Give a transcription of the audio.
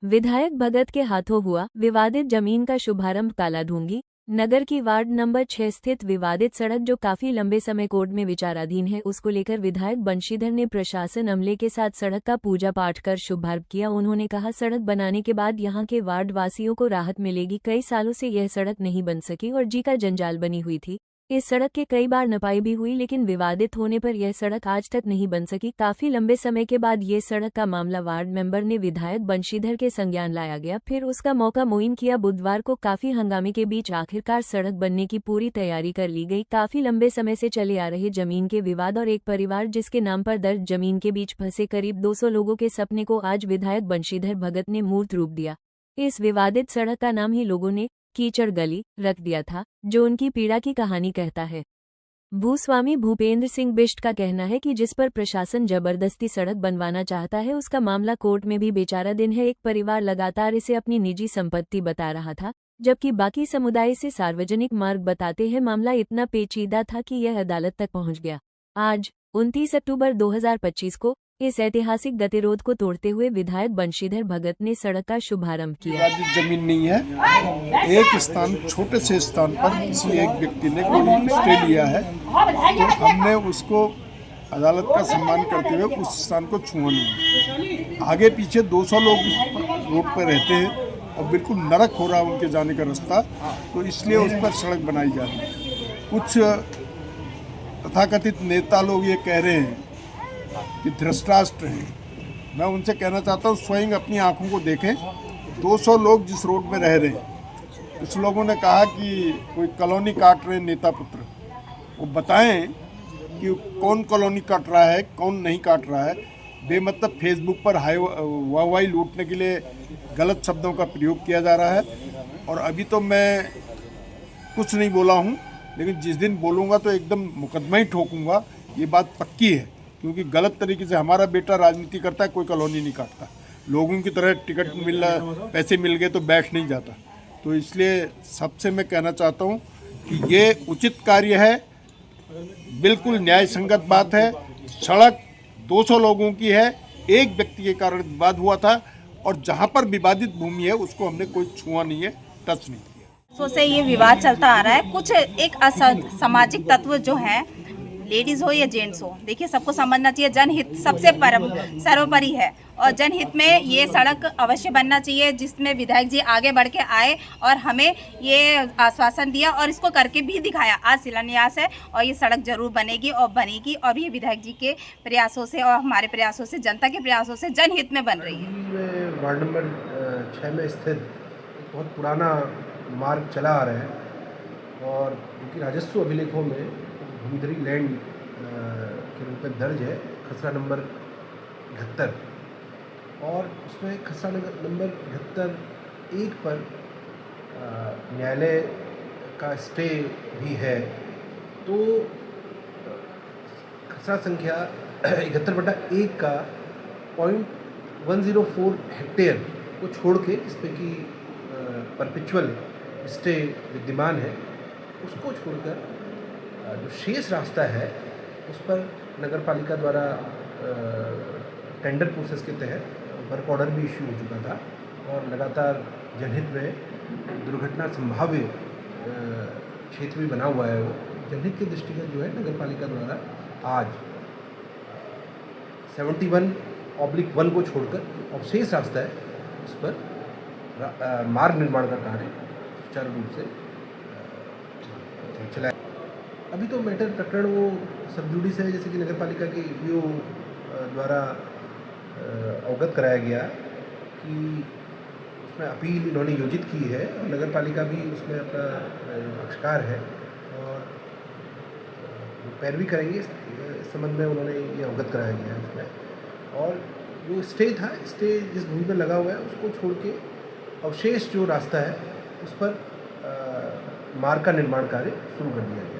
विधायक भगत के हाथों हुआ विवादित जमीन का शुभारंभ। कालाढूंगी नगर की वार्ड नंबर 6 स्थित विवादित सड़क जो काफी लंबे समय कोर्ट में विचाराधीन है, उसको लेकर विधायक बंशीधर ने प्रशासन अमले के साथ सड़क का पूजा पाठ कर शुभारंभ किया। उन्होंने कहा, सड़क बनाने के बाद यहां के वार्ड वासियों को राहत मिलेगी। कई सालों से यह सड़क नहीं बन सकी और जी का जंजाल बनी हुई थी। इस सड़क के कई बार नपाई भी हुई, लेकिन विवादित होने पर यह सड़क आज तक नहीं बन सकी। काफी लंबे समय के बाद ये सड़क का मामला वार्ड मेंबर ने विधायक बंशीधर के संज्ञान लाया गया, फिर उसका मौका मुइम किया। बुधवार को काफी हंगामे के बीच आखिरकार सड़क बनने की पूरी तैयारी कर ली गई। काफी लंबे समय से चले आ रहे जमीन के विवाद और एक परिवार जिसके नाम पर दर्ज जमीन के बीच फंसे करीब 200 लोगों के सपने को आज विधायक बंशीधर भगत ने मूर्त रूप दिया। इस विवादित सड़क का नाम ही लोगों ने कीचड़ गली रख दिया था, जो उनकी पीड़ा की कहानी कहता है। भूस्वामी भूपेंद्र सिंह बिष्ट का कहना है कि जिस पर प्रशासन जबरदस्ती सड़क बनवाना चाहता है, उसका मामला कोर्ट में भी बेचाराधीन है। एक परिवार लगातार इसे अपनी निजी संपत्ति बता रहा था, जबकि बाकी समुदाय इसे सार्वजनिक मार्ग बताते हैं। मामला इतना पेचीदा था कि यह अदालत तक पहुंच गया। आज 29 अक्टूबर 2025 को इस ऐतिहासिक गतिरोध को तोड़ते हुए विधायक बंशीधर भगत ने सड़क का शुभारंभ किया। जमीन नहीं है, एक स्थान, छोटे से स्थान पर किसी एक व्यक्ति ने कोई स्टे लिया है, तो हमने उसको अदालत का सम्मान करते हुए उस स्थान को छुआ नहीं। आगे पीछे 200 लोग रोड पर रहते हैं और बिल्कुल नरक हो रहा है उनके जाने का रास्ता, तो इसलिए उस पर सड़क बनाई जा रही है। कुछ तथाकथित नेता लोग ये कह रहे हैं कि धृतराष्ट्र हैं। मैं उनसे कहना चाहता हूँ, स्वयं अपनी आंखों को देखें। 200 लोग जिस रोड में रह रहे हैं, कुछ लोगों ने कहा कि कोई कॉलोनी काट रहे हैं नेता पुत्र, वो बताएं कि कौन कॉलोनी काट रहा है, कौन नहीं काट रहा है। बेमतलब फेसबुक पर वाहवाही लूटने के लिए गलत शब्दों का प्रयोग किया जा रहा है। और अभी तो मैं कुछ नहीं बोला हूँ, लेकिन जिस दिन बोलूँगा तो एकदम मुकदमा ही ठोकूँगा, ये बात पक्की है। क्योंकि गलत तरीके से हमारा बेटा राजनीति करता है, कोई कॉलोनी नहीं काटता। लोगों की तरह टिकट मिल रहा, पैसे मिल गए तो बैठ नहीं जाता। तो इसलिए सबसे मैं कहना चाहता हूँ कि ये उचित कार्य है, बिल्कुल न्याय संगत बात है। सड़क 200 लोगों की है, एक व्यक्ति के कारण विवाद हुआ था, और जहाँ पर विवादित भूमि है उसको हमने कोई छुआ नहीं है, टच नहीं किया। से ये विवाद चलता आ रहा है। कुछ एक सामाजिक तत्व जो है, लेडीज हो या जेंट्स हो, देखिए सबको समझना चाहिए जनहित सबसे सर्वोपरि है, और जनहित में ये सड़क अवश्य बनना चाहिए, जिसमें विधायक जी आगे बढ़ के आए और हमें ये आश्वासन दिया और इसको करके भी दिखाया। आज शिलान्यास है और ये सड़क जरूर बनेगी और बनेगी, और ये विधायक जी के प्रयासों से और हमारे प्रयासों से, जनता के प्रयासों से जनहित में बन रही है। वार्ड नंबर 6 में स्थित बहुत पुराना मार्ग चला आ रहा है, और क्योंकि राजस्व अभिलेखों में भूमिधरी लैंड के रूप में दर्ज है खसरा नंबर 71, और उसमें खसरा नंबर 71(1) पर न्यायालय का स्टे भी है। तो खसरा संख्या 71/1 का 0.104 हेक्टेयर को छोड़ के, जिसपे कि परपेचुअल स्टे विद्यमान है, उसको छोड़कर जो शेष रास्ता है उस पर नगर पालिका द्वारा टेंडर प्रोसेस के तहत वर्क ऑर्डर भी इश्यू हो चुका था, और लगातार जनहित में दुर्घटना संभाव्य क्षेत्र भी बना हुआ है। वो जनहित के दृष्टिगत जो है नगर पालिका द्वारा आज 71/1 को छोड़कर और शेष रास्ता है उस पर मार्ग निर्माण का कार्य सुचारू रूप से चलाया। अभी तो मैटर प्रकरण वो सब जुडिस है, जैसे कि नगर पालिका के ईओ द्वारा अवगत कराया गया कि उसमें अपील इन्होंने योजित की है, और नगर पालिका भी उसमें अपना पक्षकार है और पैरवी करेंगे। इस संबंध में उन्होंने ये अवगत कराया गया है उसमें। और जो स्टे था, स्टे जिस भूमि पर लगा हुआ है उसको छोड़ के अवशेष जो रास्ता है उस पर मार्ग का निर्माण कार्य शुरू कर दिया गया है।